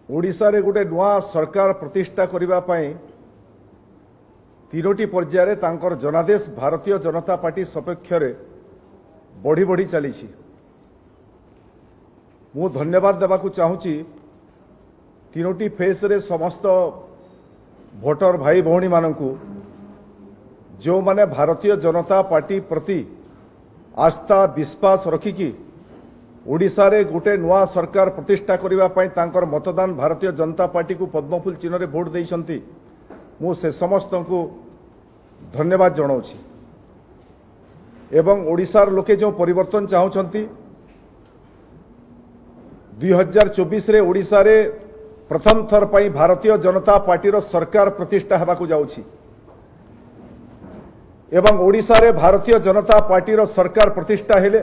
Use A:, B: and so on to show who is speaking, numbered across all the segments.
A: ओडिशा रे गोटे नुआ सरकार प्रतिष्ठा करिबा पई तीनोटी पर्यायर तांकर जनादेश भारतीय जनता पार्टी सपक्ष बढ़ी बढ़ी चली मु धन्यवाद देवाकू चाहूँगी तीनोटी फेस रे समस्त भोटर भाई भौणी मानकू जो माने भारतीय जनता पार्टी प्रति आस्था विश्वास रखिकी ओडिशा रे गोटे नुआ सरकार प्रतिष्ठा करिबा पई तांकर मतदान भारतीय जनता पार्टी को पद्मफूल चिन्ह रे भोट देइछंती मु से समस्त को धन्यवाद जनाऊँगी एवं ओडिशार लोके जो परिवर्तन चाहूँगी 2024 रे ओडिशा रे प्रथम थर पई भारतीय जनता पार्टी रो सरकार प्रतिष्ठा हेबाकू जाउछि एवं ओडिशा रे भारतीय जनता पार्टी रो सरकार प्रतिष्ठा हेले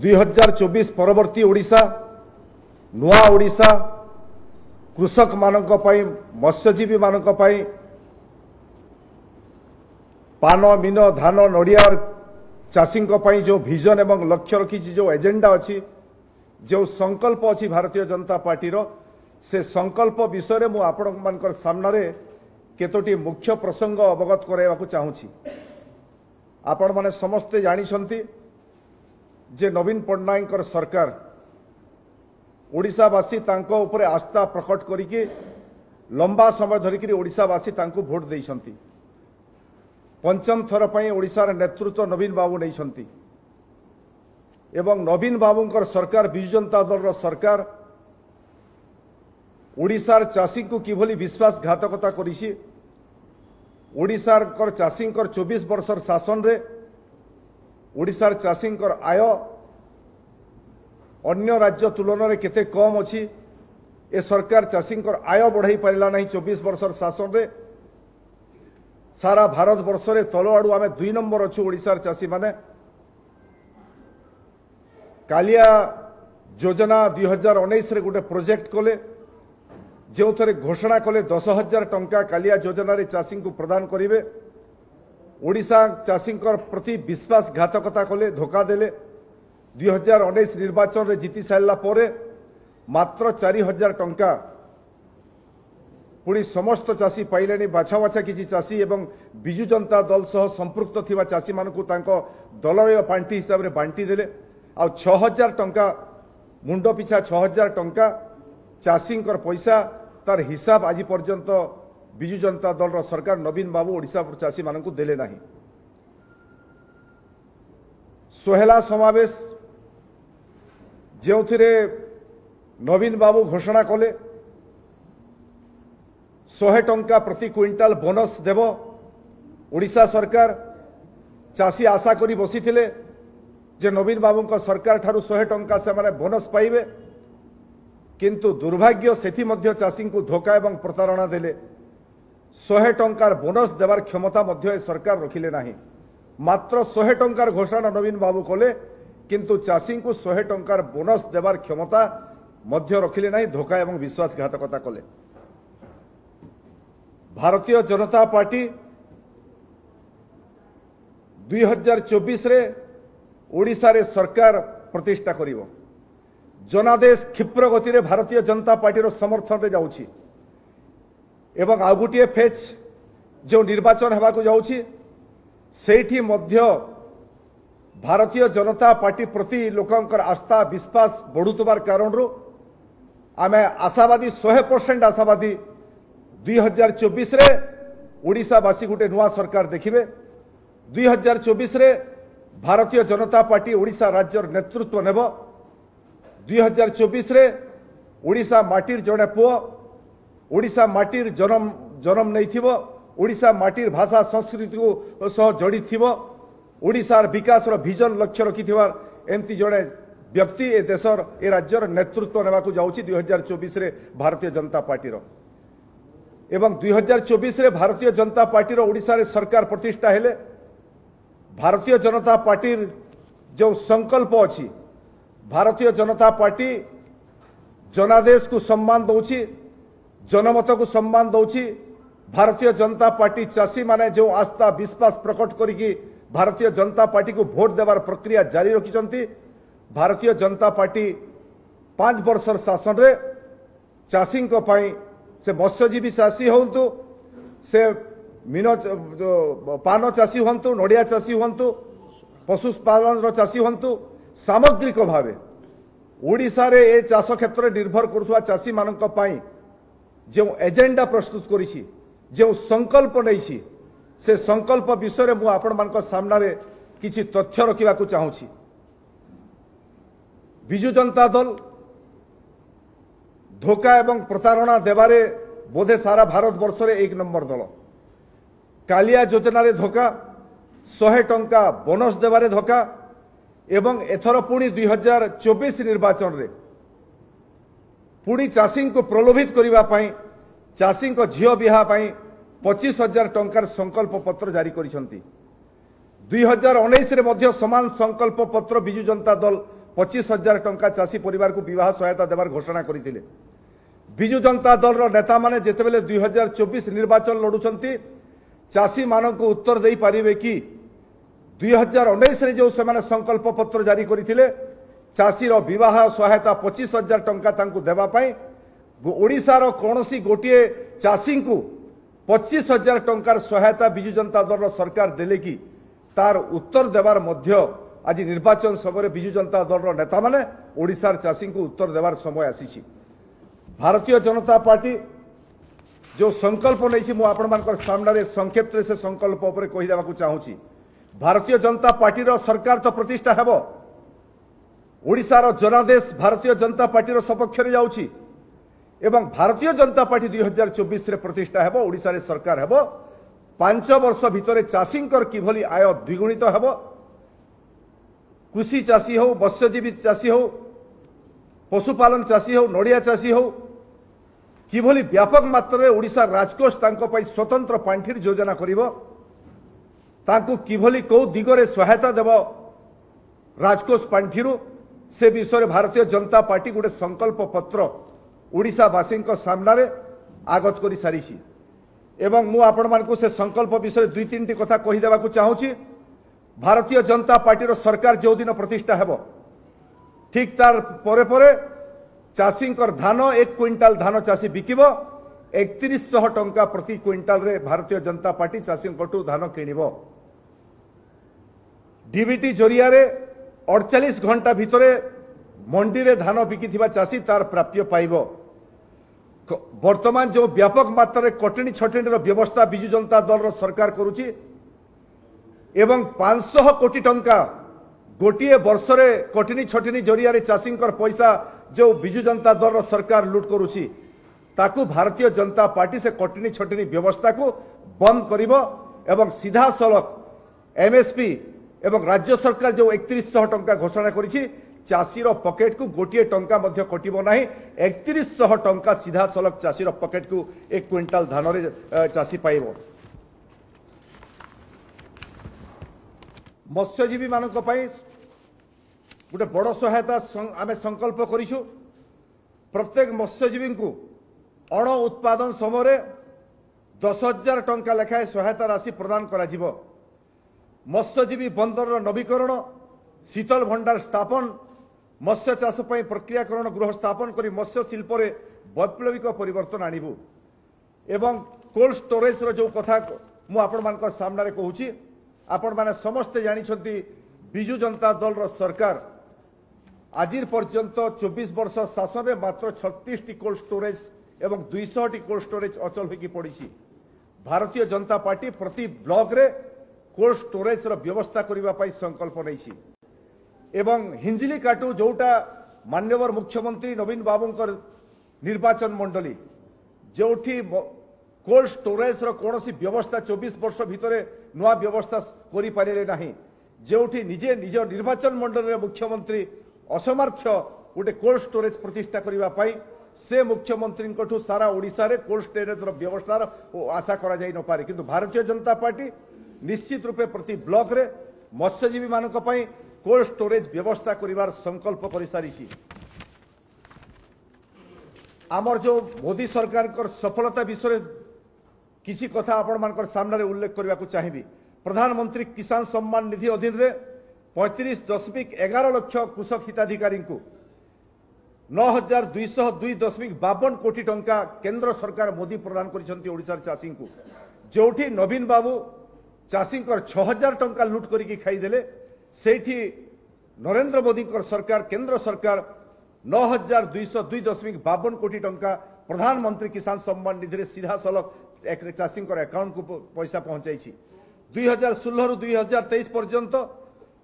A: 2024 परवर्ती ओडिशा नुआ ओडिशा कृषक मानक पई मत्स्यजीवी मानक पई पान मीन धान नड़िया चाषी पई जो विजन एवं लक्ष्य रखी जो एजेंडा अच्छी जो संकल्प अच्छी भारतीय जनता पार्टी रो से संकल्प विषय रे मु आपण मानकर सामने केतोटी मुख्य प्रसंग अवगत कराइबाकू चाहूँगी आपण माने समस्ते जानिछंती जे नवीन पट्टनायक सरकार ओडिशावासी तांको उपरे आस्था प्रकट करिके लंबा समय धरिकी ओडिशावासी तांको भोट देइछंती पंचम थर पई ओडिशार नेतृत्व नवीन बाबू नहीं एवं नवीन बाबूंकर सरकार बिजु जनता दल सरकार ओडिशार चाषी को किभली विश्वासघातकता करिछि ओडिशार चाषी 24 वर्षर शासन रे ओडिशार चाषी आय अन्य राज्य तुलन में केते कम अच्छी ए सरकार चाषी आय बढ़ाई पारा नहीं 24 वर्षर शासन रे सारा भारत वर्ष रे तल आड़ू आम 2 नंबर अच्छु ओडिशार चाषी माने कालिया योजना 2019 रे गोटे प्रोजेक्ट कले जो थे घोषणा कले 10,000 टंका कालिया योजना रे चाषी को प्रदान करेंगे ओडिशा चाषी प्रति विश्वासघातकता कले धोखा देले 2019 निर्वाचन रे जीति सारा पर मात्र 4,000 टंका पुणी समस्त चाषी पाइले बाछा बाछा किसी चाषी एवं बिजु जनता दल सह संपृक्त थिबा चाषी मानकू तांको दलय पांठी हिसाब रे बांटी देले आ 6,000 टंका मुंड पिछा 6,000 टंका चाषी पैसा तार हिसाब आज पर्यंत बिजु जनता दल सरकार नवीन बाबू ओडिशा चाषी मानकू देले नाही सोहेला समावेश जो नवीन बाबू घोषणा कले 100 टंका प्रति क्विंटाल बोनस देव ओडिशा सरकार चाषी आशा करी बसी थिले जे नवीन बाबू सरकार ठारू 100 टंका से माने बोनस पाइबे किंतु दुर्भाग्य सेथि मध्य चाषी को धोखा एवं प्रतारणा देले 100 टंकार बोनस देवार क्षमता मध्य सरकार रखिले नाही मात्र 100 टंकार घोषणा नवीन बाबू कले किंतु चाषी को 100 टंकार बोनस देवार क्षमता मध्य रखिले नाही धोखा एवं विश्वासघातकता कले भारतीय जनता पार्टी 2024 रे ओडिशा रे सरकार प्रतिष्ठा करिवो जनादेश क्षिप्र गति रे भारतीय जनता पार्टी रो समर्थन रे जाउछि एवं आ गोटे फेज जो निर्वाचन हेबाकू जाउछि सेठी मध्य भारतीय जनता पार्टी प्रति लोकंकर आस्था विश्वास बढ़ुतबार कारणरू आमे आशावादी 100% आशावादी 2024 रे ओडिशावासी गोटे नुआ सरकार देखिबे 2024 रे भारतीय जनता पार्टी ओडिशा राज्य नेतृत्व नेब 2024 रे ओडिशा माटीर जड़े पुओ ओडिशा माटीर जन्म नहीं थिबो ओडिशा माटीर भाषा संस्कृति को सह जड़ी थिबो ओडिशार विकास विजन लक्ष्य रखिथिबार एमती जड़े व्यक्ति ए देशर ए राज्यर नेतृत्व नेबाकू जाउछि 2024 रे भारतीय जनता पार्टी रो एवं 2024 रे भारतीय जनता पार्टी रो ओडिशा रे सरकार प्रतिष्ठा हेले भारतीय जनता पार्टी जो संकल्प अछि भारतीय जनता पार्टी जनादेश को सम्मान दउछि जनमत को सम्मान दउछि भारतीय जनता पार्टी चाषी माने जो आस्था विश्वास प्रकट करिकी भारतीय जनता पार्टी को भोट देवार प्रक्रिया जारी रखिछंती भारतीय जनता पार्टी 5 वर्षर शासन रे चाषी से मत्स्यजीवी चाषी हूँ से मीन पान चाषी हूँ नड़िया चाषी हूँ पशुपालन चाषी हूँ सामग्रिक भाव ओडिशा रे ए चाष क्षेत्र निर्भर करुवा चाषी मानक पई जो एजेंडा प्रस्तुत करिछि जो संकल्प नहीं से संकल्प विषय में आपण मानक सामने किछि तथ्य रखा चाहूँगी। बिजु जनता दल धोखा एवं प्रतारणा देवारे बोधे सारा भारत वर्ष रे 1 नंबर दल। कालिया योजना रे धोखा 100 टंका बोनस देवारे धोखा एवं एथर पुणी 2024 निर्वाचन रे पुणी चाषी को प्रलोभित करने चाषी झील बिहा 25,000 टंकार संकल्प पत्र जारी करिसंती। 2019 रे मध्य समान संकल्प पत्र बिजु जनता दल 25,000 टंका चाषी परिवार को विवाह सहायता देवार घोषणा करथिले। बिजु जनता दल रो नेता माने जेतेबेले 2024 निर्वाचन लड़ुचंती चाषी मानक उत्तर दे पारिबे कि 2019 रे जो सेमाने संकल्प पत्र जारी करथिले चाषी रो विवाह सहायता 25,000 टंका तांकु देबा पई ओडिसा रो कोनोसी गोटिए चाषी को 25,000 टंकार सहायता बिजु जनता दल सरकार देले कि तार उत्तर देवार मध्य आज निर्वाचन समय बिजु जनता दल नेता माने ओडिशार चाषी को उत्तर देवार समय आसीछि। भारतीय जनता पार्टी जो संकल्प नहीं मु आपण मानकर सामने संक्षेप से संकल्प उपर कहि देबाकू चाहूँगी। भारतीय जनता पार्टी रो सरकार तो प्रतिष्ठा हेबो ओडिशार जनादेश भारतीय जनता पार्टी रो सपक्ष रे जाउछि एवं भारतीय जनता पार्टी 2024 रे प्रतिष्ठा हेबो ओडिशा रे सरकार हेबो। 5 वर्ष भितरे चाषींकर किभली आय द्विगुणित हेबो कृषि चाषी हो मत्स्यजीवी चाषी हो पशुपालन चाषी हो नड़िया चाषी हो किभली व्यापक मात्रा ओडिशा राजकोष तांको पई स्वतंत्र पांठिर योजना करिवो तांको किभली को दिगरे सहायता देव राजकोष पांठिरु से विषय भारतीय जनता पार्टी गोटे संकल्प पत्र ओडिशावासी सामने आगत कर सारी एवं मु आपण मानकु से संकल्प विषय 2-3 टी कथा कहि देबाकू चाहूँगी। भारतीय जनता पार्टी रो सरकार जो दिन प्रतिष्ठा हेबो ठीक तार परे परे चाषींकर धान 1 क्विंटाल धान चाषी बिकिबो 3100 टंका प्रति क्विंटाल रे भारतीय जनता पार्टी चाषींकटू धान किनिबो। डीबीटी जरिया रे 48 घंटा भितरे मंडी रे धान बिकिथिबा चाषी तार प्राप्य पाइबो। वर्तमान जो व्यापक मात्रा कटनी छटनी व्यवस्था बिजु जनता दल सरकार करुची एवं 500 कोटी टंका गोटे वर्ष रे कटनी छटनी जरिया रे चाषींकर पैसा जो बिजु जनता दल सरकार लुट करुची ताकू भारतीय जनता पार्टी से कटनी छटनी व्यवस्था को बंद करिवो एवं सीधा सड़क एमएसपी एवं राज्य सरकार जो 3100 टंका घोषणा करिछि चाषीर पकेट को गोटे टंका मध्य कटिबो नाही 3100 टंका सीधा सड़क चाषीर पकेट को 1 क्विंटाल धान रे चाषी पाइबो। मत्स्यजीवी मानक पई गोटे बड़ सहायता आमे संकल्प करिछु। प्रत्येक मत्स्यजीवी को अण उत्पादन समय 10,000 टंका लेखाएं सहायता राशि प्रदान करा जिवो। मत्स्यजीवी बंदर नवीकरण शीतल भंडार स्थापन मत्स्य चाष पर प्रक्रियाकरण गृह स्थापन करी मत्स्य शिल्प रे वैप्लविक परिवर्तन आणिबु एवं कोल्ड स्टोरेज रो जो कथा मु आपण मानक सामने कहूची आपण माने समस्त जानिछंती बिजु जनता दल रो सरकार आजिर पर्यंत 24 वर्ष शासन में मात्र 36 टी कोल्ड स्टोरेज एवं 200 टी कोल्ड स्टोरेज अचल होगी पड़ी। भारतीय जनता पार्टी प्रति ब्लॉक रे कोल्ड स्टोरेज रो व्यवस्था करबा पई संकल्प नैछि एवं हिंजिली काटू जोटा माननीय मुख्यमंत्री नवीन बाबूंकर निर्वाचन मंडली जोठी कोल्ड स्टोरेज रो कोनोसी व्यवस्था 24 वर्ष भितरे नुआ व्यवस्था करि पारिले नाही जोठी निजे निज निर्वाचन मंडल रे मुख्यमंत्री असमर्थ गोटे कोल्ड स्टोरेज प्रतिष्ठा करबा पई से मुख्यमंत्री ठू सारा ओडिशा रे कोल्ड स्टोरेज रो व्यवस्था आशा करा जाई न पारे किंतु भारतीय जनता पार्टी निश्चित रूपे प्रति ब्लॉक रे मत्स्यजीवी मानक पई कोल्ड स्टोरेज व्यवस्था करिवार संकल्प करि सारिछि। आमर जो मोदी सरकार कर सफलता विषय किसी कथा आपण मानकर सामने उल्लेख करने को चाहिए। प्रधानमंत्री किसान सम्मान निधि 35.11 लाख कृषक हिताधिकारी को 9202.52 कोटी टंका केंद्र सरकार मोदी प्रदान करिसेंती ओडिसा चाषी को जोठी नवीन बाबू चाषी 6000 टंका लुट करिकी खाईदेले सेठी नरेंद्र मोदी सरकार केंद्र सरकार 9202.52 कोटी टंका प्रधानमंत्री किसान सम्मान निधि रे सीधा सलख एक चाषी अकाउंट को पैसा पहुंचाई 2016 रु 2023 पर्यंत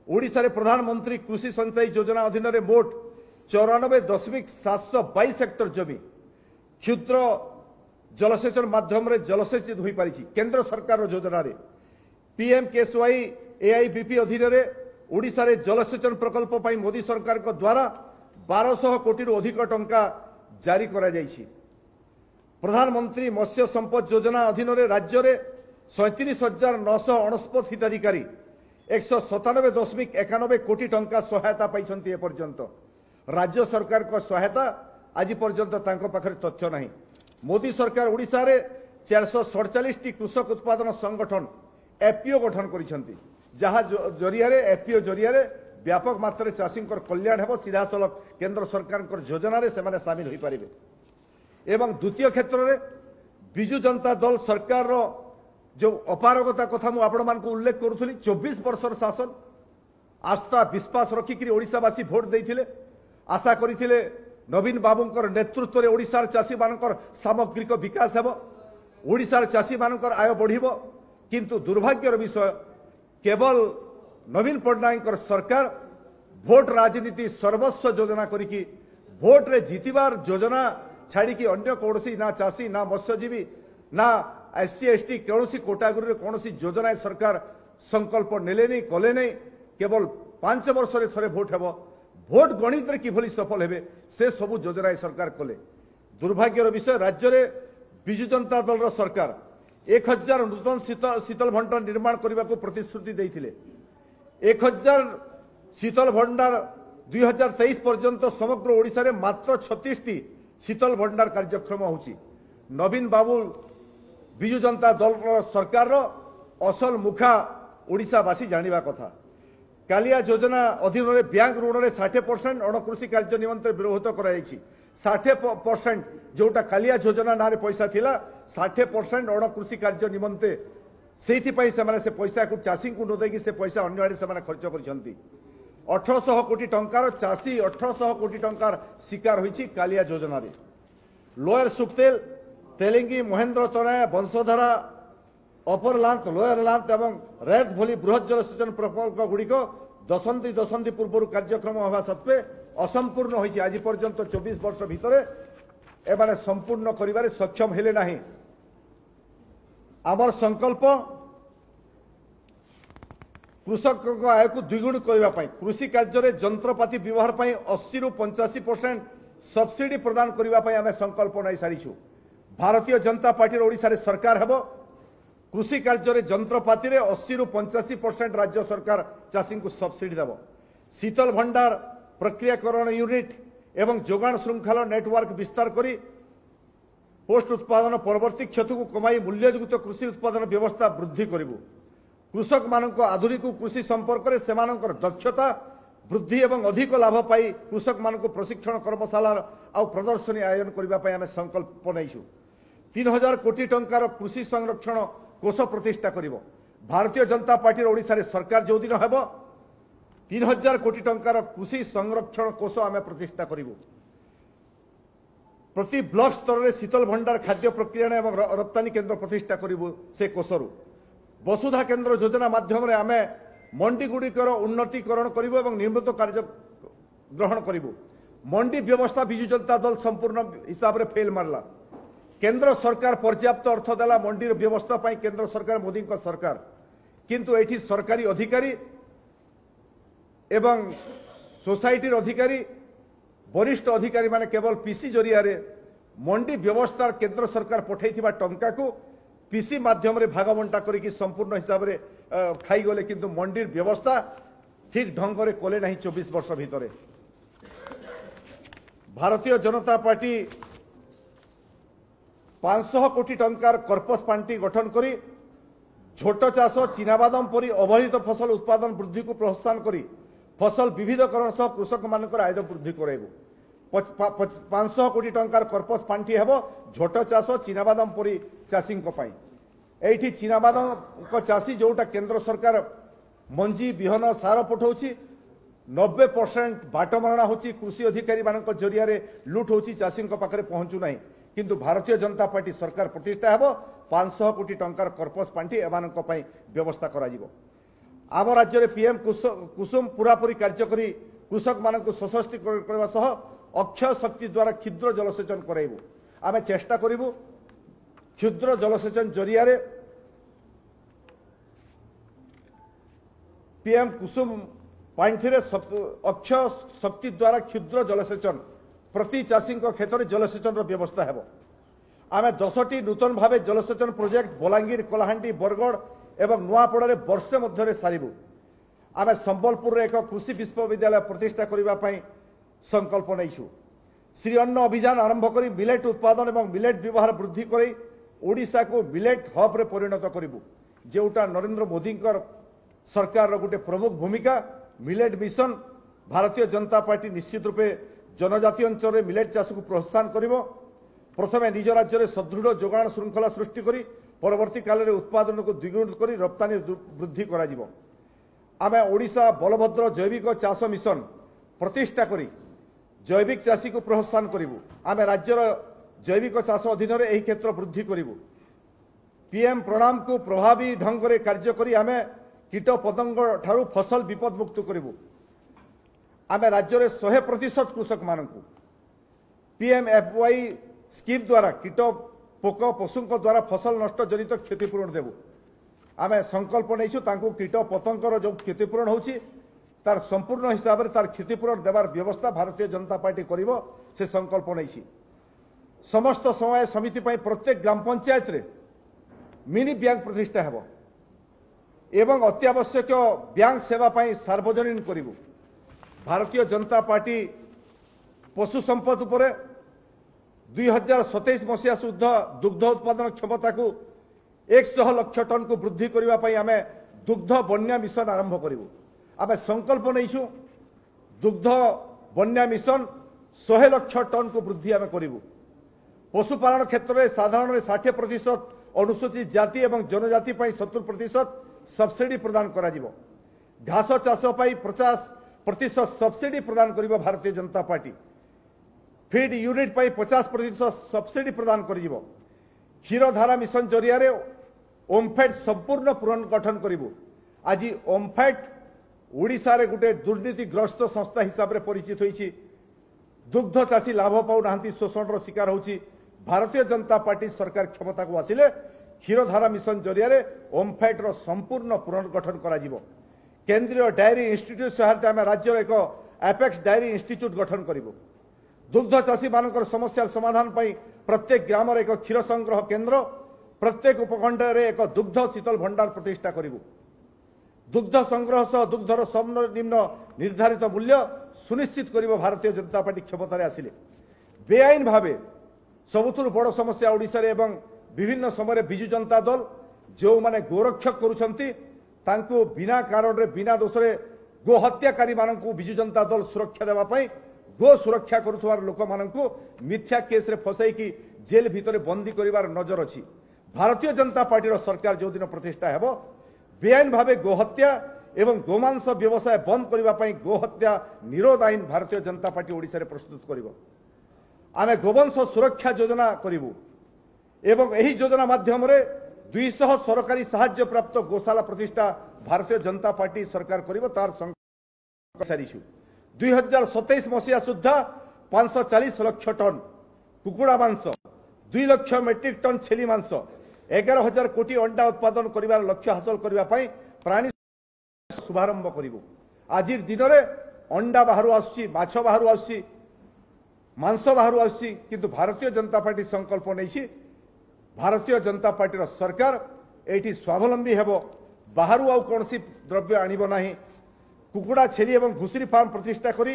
A: ओडिसा रे प्रधानमंत्री कृषि संचयी योजना अधीन रे मोट 94.722 हेक्टर जमी क्षुद्र जलसेचन माध्यम रे जलसेचित हो पारी केंद्र सरकार योजना रे पीएमकेएसवाई एआईबीपी अधीन रे ओडिसा रे जलसेचन प्रकल्प पाई मोदी सरकार को द्वारा 1200 कोटी रु अधिक टंका जारी करा जायछि। प्रधानमंत्री मत्स्य संपद योजना अधीन रे राज्य रे 37,969 हिताधिकारी 197.91 कोटी टंका सहायता पाइछन्ति ए पर्यंत राज्य सरकार को सहायता आज पर्यंत तांको पाखरे तथ्य नहीं। मोदी सरकार ओडिसा रे 447 टी कृषक उत्पादन संगठन एफपीओ गठन करिसन्ति जहा जरिया रे एफपीओ जरिया रे व्यापक मात्रा चाषी कल्याण हेबो सीधा सलख केंद्र सरकार योजना रे सेमाने शामिल होई परिबे। एवं द्वितीय क्षेत्र रे बिजु जनता दल सरकार रो जो अपारगता कथा मु आपण मान को उल्लेख करूथली 24 वर्षर शासन आस्था विश्वास रखिक ओडिशावासी भोट देइथिले आशा करिथिले नवीन बाबूंकर नेतृत्व रे ओडिसार चाषी मानकर सामग्रिक विकास हेबो ओडिसार चाषी मानकर आय बढ़िबो किंतु दुर्भाग्यर विषय केवल नवीन पट्टनायक सरकार भोट राजनीति सर्वस्व योजना करिकी भोट रे जीतिबार योजना छाड़ी की अन्य कौनसी ना चाषी ना मत्स्यजीवी ना एससी एसटी कौनसी कोटागुरी कौनसी योजना सरकार संकल्प नेले नहीं कले नहीं केवल 5 वर्ष रे थरे भोट हेबो भोट गणित रे किभली सफल हेबे से सबु योजना सरकार कले। दुर्भाग्यर विषय राज्य रे बिजु जनता दल रो सरकार 1000 नूतन शीतल भंडार निर्माण करने को प्रतिश्रुति देइथिले 1000 शीतल भंडार 2023 पर्यंत समग्र ओडिसा रे मात्र 36 टी शीतल भंडार कार्यक्रम होची। नवीन बाबू बिजु जनता दल सरकार रो असल मुखा ओडिशावासी जानिबा कथा। कालिया योजना अधीन रे बैंक ऋण रे 60% अणकृषि कार्य निमंत्रण विरोध कराई 60% जोटा कालिया योजना नारे पैसा थिला 60% अणकृषि कार्य निमंते से पैसा को चाषी को नदेकी से पैसा अन्य आड़े से खर्च कर 1800 कोटी टंकार चाषी 1800 कोटी टंकार शिकार होईछि कालिया योजना रे। लोयर सुक्तेल तेलेंगी महेंद्र तनय वंशधारा अपर लांत लोयर लांत एवं रेत भली बृहत जलसेचन प्रकल्प गुड़िक दशंधि पूर्व कार्यक्रम होगा सत्वे असंपूर्ण होईछि आज पर्यंत 24 वर्ष भितर एमाने संपूर्ण करिबारे सक्षम हेले नाही। आमर संकल्प कृषक आय को द्विगुण करने कृषि कार्य जंत्रपाति व्यवहार 80 रु 85% सब्सिडी प्रदान करने आम संकल्प नहीं सारीछु। भारतीय जनता पार्टी ओडिशा रे सरकार हेबो कृषि कार्य जंत्रपाति 80 रु 85% राज्य सरकार चाषी को सब्सिडी देव। शीतल भंडार प्रक्रियाकरण यूनिट एवं जोगाण श्रृंखल नेटवर्क विस्तार करी पोस्ट उत्पादन परवर्ती क्षति को कमाई मूल्ययुक्त कृषि उत्पादन व्यवस्था वृद्धि करिबु। कृषक मानक आधुनिक कृषि संपर्क में सेमानकर दक्षता वृद्धि एवं अधिक लाभ पाई कृषक मानक प्रशिक्षण कर्मशाला आउ प्रदर्शनी आयोजन करने आम संकल्प नहींछु। 3000 कोटी टंकार कृषि संरक्षण कोष प्रतिष्ठा करिबो। भारतीय जनता पार्टी ओडिशा रे सरकार जो दिन हेबो 3000 कोटी टंकार कृषि संरक्षण कोष आम प्रतिष्ठा करिबो। प्रति ब्लॉक स्तर में शीतल भंडार खाद्य प्रक्रिया एवं रप्तानी केन्द्र प्रतिष्ठा करिबो। से कोषरु वसुधा केन्द्र योजना माध्यम रे आमे मंडी गुड़िकर उन्नतीकरण करिबो एवं नियमित कार्य ग्रहण करिबो। मंडी व्यवस्था बिजु जनता दल संपूर्ण हिसाब रे फेल मारला। केंद्र सरकार पर्याप्त अर्थ देला मंडी व्यवस्था पाई केंद्र सरकार मोदी का सरकार किंतु एठी सरकारी अधिकारी एवं सोसाइटी अधिकारी वरिष्ठ अधिकारी माने केवल पीसी जरिया रे मंडी व्यवस्था केंद्र सरकार पठाइथिबा टंका को पीसी माध्यम रे भागबंटा करिकी संपूर्ण हिसाब रे खाई गले किंतु मंडी व्यवस्था ठीक ढंग रे कोले नहीं 24 वर्ष भितरे। भारतीय जनता पार्टी 500 कोटी टंकार कर्पस पांटी गठन करी झोट चाष चीनाबादाम परी अवहेलित फसल उत्पादन वृद्धि को प्रोत्साहन करी फसल विविधकरण सह कृषक मानकर आय वृद्धि कराइबु। 500 कोटी टंकार कर्पस पांठी हेबो झोट चाष चीनाबादाम परी चाषी एठी चीनाबादाम चाषी जोटा केंद्र सरकार मंजी बिहन सार पठाउछि 90% बाटमरणा होची कृषि अधिकारी मानक जरिया लुट होची चाषी पाखे पहुंचु ना किंतु भारतीय जनता पार्टी सरकार प्रतिष्ठा हेबो 500 कोटी टंकार कर्पस पांठी एमानक पई व्यवस्था करा जिवो। आम राज्य में पीएम कुसुम पूरापूरी कार्यकरी कृषक मानक सशक्तिकरण करने सह अक्षय शक्ति द्वारा क्षुद्र जलसेचन कराइबु। आम चेष्टा करिबु क्षुद्र जलसेचन जरिया पीएम कुसुम पांठि अक्षय शक्ति द्वारा क्षुद्र जलसेचन प्रति चाषी क्षेत्र में जलसेचन व्यवस्था हेबो। आम 10टी नूतन भाव जलसेचन प्रोजेक्ट बलांगीर कलाहांडी बरगढ़ एवं नुआपड़ा वर्षे मध्य सारू। आम संबलपुर एक कृषि विश्वविद्यालय प्रतिष्ठा करने संकल्प नहींछु। श्री अन्न अभियान आरंभ कर मिलेट उत्पादन और मिलेट व्यवहार वृद्धि कर ओडिशा को मिलेट हब रे परिणत करूँ जोटा नरेंद्र मोदी सरकार गोटे प्रमुख भूमिका। Millet mission Bharatiya Janata party निश्चित रूपे जनजातीय अंचल में मिलेट चाष को प्रोत्साहन करिवो। प्रथमे निज राज्य में सदृढ़ जोगाण श्रृंखला सृष्टि करी परवर्ती काल में उत्पादन को द्विगुणित कर रप्तानी वृद्धि करा जिवो। आमे ओडिशा बलभद्र जैविक चाष मिशन प्रतिष्ठा करी जैविक चाषी को प्रोत्साहन करिवु। आमे राज्यर जैविक चाष अधीन में यही क्षेत्र वृद्धि करिवु। पीएम प्रणाम को प्रभावी ढंग से कार्य करी आमे कीट पतंग ठारू फसल विपद मुक्त करिवु। आमे राज्य में 100% कृषक मानक पीएमएफवाई स्कीम द्वारा कीट पोक पशु द्वारा फसल नष्ट जनित क्षतिपूरण देवु। आमे संकल्प नहींछु तांको कीट पतंगर जो क्षतिपूरण होछि तार संपूर्ण हिसाब से तार क्षतिपूरण देवार व्यवस्था भारतीय जनता पार्टी करिवो से संकल्प नहींछि। समस्त समय समिति पई प्रत्येक ग्राम पंचायत रे मिनी बैंक प्रतिष्ठा हेबो एवं अत्यावश्यक बैंक सेवा पई सार्वजनीन करिवु। भारतीय जनता पार्टी पशु संपद उपरे 2027 मसीहा सुद्धा दुग्ध उत्पादन क्षमता को 100 लाख टन को वृद्धि करने आम दुग्ध बन्या मिशन आरंभ करूँ। आम संकल्प नहींछु दुग्ध बन्या मिशन 100 लाख टन को वृद्धि आम करूँ। पशुपालन क्षेत्र में साधारण 60% अनुसूचित जाति एवं जनजाति 70% सब्सिडी प्रदान करा जिवो। घास चाष 50% सब्सिडी प्रदान करिवो Bharatiya Janata party. Feed unit 50% subsidy प्रदान कर क्षीरधारा मिशन जरिया ओमफेड संपूर्ण पुनर्गठन करूँ। आज ओमफेड ओडिशा रे गोटे दुर्नीतिग्रस्त संस्था हिसाब से परिचित होइछि। दुग्ध चाषी लाभ पाऊना शोषण शिकार होछि। भारतीय जनता पार्टी सरकार क्षमता को आसिले क्षीरधारा मिशन जरिया ओमफेड संपूर्ण पुनर्गठन करा जिवो। केंद्रीय डायरी इंस्टीट्यूट सहायता आम राज्य एक एपेक्स डायरी इंस्टीट्यूट गठन करूँ। दुग्ध चाषी मानकर समस्या समाधान पर प्रत्येक ग्राम एक क्षीर संग्रह केन्द्र प्रत्येक उपखंड में एक दुग्ध शीतल भंडार प्रतिष्ठा करूँ। दुग्ध संग्रह सह दुग्धर सर्वनिम्न निर्धारित मूल्य सुनिश्चित कर भारतीय जनता पार्टी क्षमतार आसिले। बेआईन भावे सबुठु बड़ समस्या ओडिशा रे एवं विभिन्न समय विजु जनता दल जो माने गोरक्षक करुछंती तांको बिना कारण रे बिना दोष रे गो हत्याकारी मानकु विजु जनता दल सुरक्षा देवा पई गो सुरक्षा करुथवार लोक मानकु मिथ्या केस रे फसाई की जेल भितर बंदी करिवार नजर अछि। भारतीय जनता पार्टी सरकार जो दिन प्रतिष्ठा हेबो बेआईन भावे गोहत्या एवं गोमांस व्यवसाय बंद करने पर गोहत्या निरोध आईन भारतीय जनता पार्टी ओडिशा रे प्रस्तुत करिवो। आमे गोवंश सुरक्षा योजना करूँ एवं यही योजना माध्यम 200 सरकारी साहाय्य प्राप्त गोशाला प्रतिष्ठा भारतीय जनता पार्टी सरकार करिवो। तार सारीछु 2027 मसीहा सुद्धा 540 लाख टन कुकुड़ा मांस 2 लाख मेट्रिक टन छेली मांस 11,000 कोटी अंडा उत्पादन करिवार लक्ष्य हासिल करने प्राणी शुभारंभ करूँ। आज दिन में अंडा बाहर आसुची माछ बाहर आसुची मांस बाहर आसुची किंतु भारतीय जनता पार्टी संकल्प नहीं। भारतीय जनता पार्टी सरकार एठी स्वावलंबी हेबो बाहर आउ कौन द्रव्य आणिबो नाही। कुकुड़ा छेली एवं घुसरी फार्म प्रतिष्ठा करी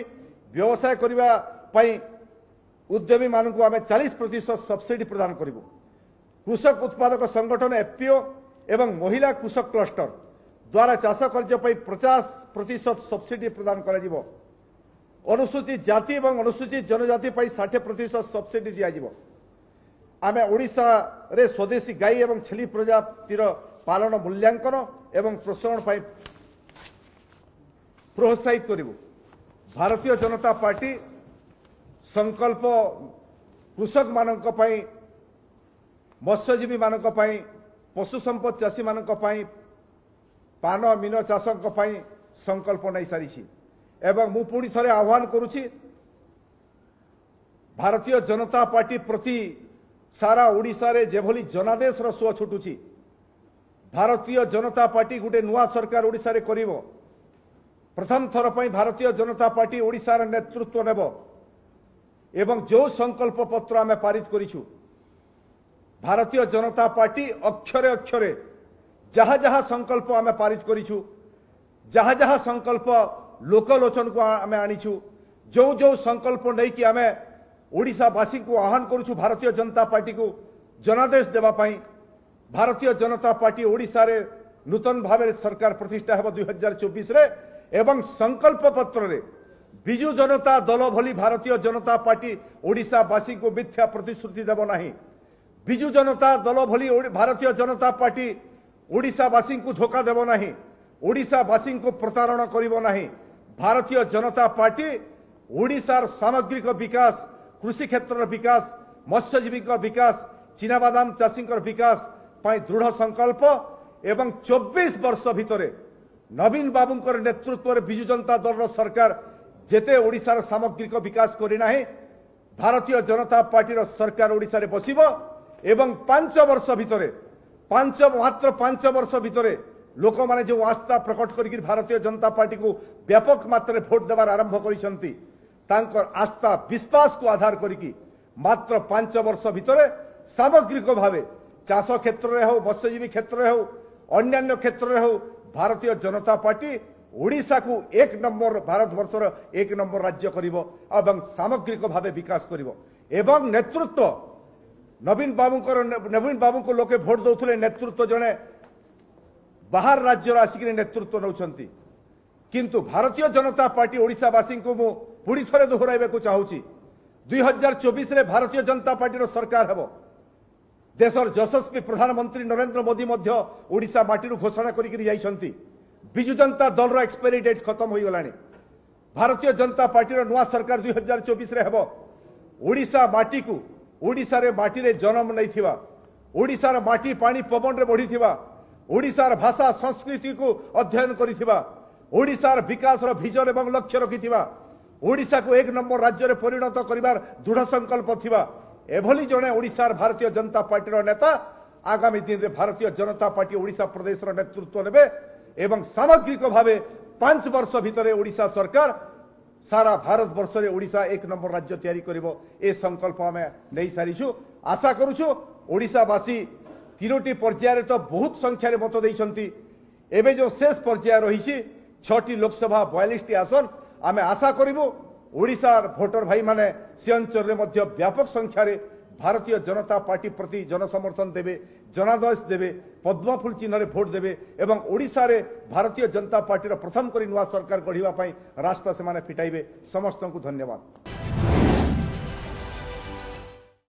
A: व्यवसाय करने उद्यमी मानक आम 40% सब्सिडी प्रदान करूँ। कृषक उत्पादक संगठन एफपीओ एवं महिला कृषक क्लस्टर द्वारा चाष कार्य 50% सब्सिडी प्रदान करा जिवो। अनुसूचित जाति और अनुसूचित जनजाति 60% सब्सिडी दिज्व आम ओडिशा रे स्वदेशी गाई और छेली प्रजातिर पालन मूल्यांकन एवं प्रोत्साहन प्रोत्साहित करूँ। भारतीय जनता पार्टी संकल्प कृषक मानक मत्स्यजीवी मानक पशु संपद चाषी मानक पान मीन चाषक संकल्प नहीं सारी एवं मु पुणी थरे आह्वान करुछि भारतीय जनता पार्टी प्रति सारा ओडिशा रे जेभली जनादेश सुआ छुटुछि। भारतीय जनता पार्टी गुटे नुआ सरकार ओडिशा रे करिवो। प्रथम थर पई भारतीय जनता पार्टी ओडिशा रे नेतृत्व नेब एवं जो संकल्प पत्र आमे पारित करिछु भारतीय जनता पार्टी अक्षरे अक्षरे जहाँ जहाँ संकल्प आमे पारित करिछु जहाँ जहाँ संकल्प लोकलोचन को आमे आनिछु जो जो संकल्प नहीं कि आमे ओडिशावासी को आह्वान करुछु भारतीय जनता पार्टी को जनादेश देवा पाई। भारतीय जनता पार्टी ओडिशा रे नूतन भाव सरकार प्रतिष्ठा हेब 2024 रे एवं संकल्प पत्र रे बिजु जनता दल भली भारतीय जनता पार्टी ओडिशावासी को मिथ्या प्रतिश्रुति देव नहीं। बिजु जनता दल भली भारतीय जनता पार्टी ओडिशावासी को धोखा देव नहीं। ओडिशावासी को प्रतारण करिवो नहीं। भारतीय जनता पार्टी ओडिशार सामग्रिक विकास कृषि क्षेत्र विकास मत्स्यजीवी विकास चीनाबादाम चाषी विकास पाई दृढ़ संकल्प एवं 24 वर्ष भितरे नवीन बाबूंकर नेतृत्व में बिजु जनता दल सरकार जेते ओडिशार सामग्रिक विकास करिना है भारतीय जनता पार्टी सरकार ओडिशा रे बसिबो एवं 5 वर्ष भितरे मात्र 5 वर्ष भितरे लोक माने जो आस्था प्रकट करिक भारतीय जनता पार्टी को व्यापक मात्रा भोट देवार आरंभ करिसंती तांकर आस्था विश्वास को आधार करिकी मात्र 5 वर्ष भितरे सामग्रिक भावे चाष क्षेत्र में हो मत्स्यजीवी क्षेत्र में हो अन्यान्य क्षेत्र में हो भारतीय जनता पार्टी ओडिशा को 1 नंबर भारत वर्षर 1 नंबर राज्य करिवो एवं सामग्रिक भावे विकास करिवो एवं नेतृत्व नवीन बाबू को लोके भोट दौथुले नेतृत्व जने बाहर राज्य आसिक नेतृत्व नौछंती किंतु भारतीय जनता पार्टी ओडिशावासी को मु पुणी थरे दोहराइबा को चाहूची 2024 रे भारतीय जनता पार्टी सरकार हेबो। देशर यशस्वी प्रधानमंत्री नरेंद्र मोदी मध्य ओडिशा माटी घोषणा करिक जाइछंती। बिजु जनता दल रो एक्सपायरी डेट खत्म होई गलानी। भारतीय जनता पार्टी नुआ सरकार 2024 रे हेबो। ओडिशा माटी को ओडिशा रे माटी रे जन्म नहीं थिबा ओडिशा रे माटी पानी पवन रे बढ़ी थिबा ओडिशा रे भाषा संस्कृति को अध्ययन करिथिबा ओडिशा रे विकास रो विजन एवं लक्ष्य रखिथिबा ओडिशा को 1 नंबर राज्य रे परिणत करिवार दृढ़ संकल्प थिबा एभली जने ओडिशा भारतीय जनता पार्टी रो नेता आगामी दिन रे भारतीय जनता पार्टी ओडिशा प्रदेश रो नेतृत्व नेबे एवं सामग्रिक भावे 5 वर्ष भितरे ओडिशा सरकार सारा भारत वर्ष रे ओडिशा 1 नंबर राज्य तैयारी करिवो ए संकल्प हमें नहीं सारिछु। आशा करूछु ओडिशावासी 3टी पर्याय तो बहुत संख्या रे मत देइछंती एबे जो शेष पर्याय रहिछि 6टी लोकसभा 42टी आसन आमे आशा करिवो ओडिशार भोटर भाई माने से अंचल रे मध्य व्यापक संख्या रे भारतीय जनता पार्टी प्रति जनसमर्थन देवे जनादेश देवे पद्म फूल चिन्ह रे भोट देवे एवं ओडिशा रे भारतीय जनता पार्टी प्रथम करी नुआ सरकार गढ़िबा पई रास्ता से माने फिटाइबे। समस्त को धन्यवाद।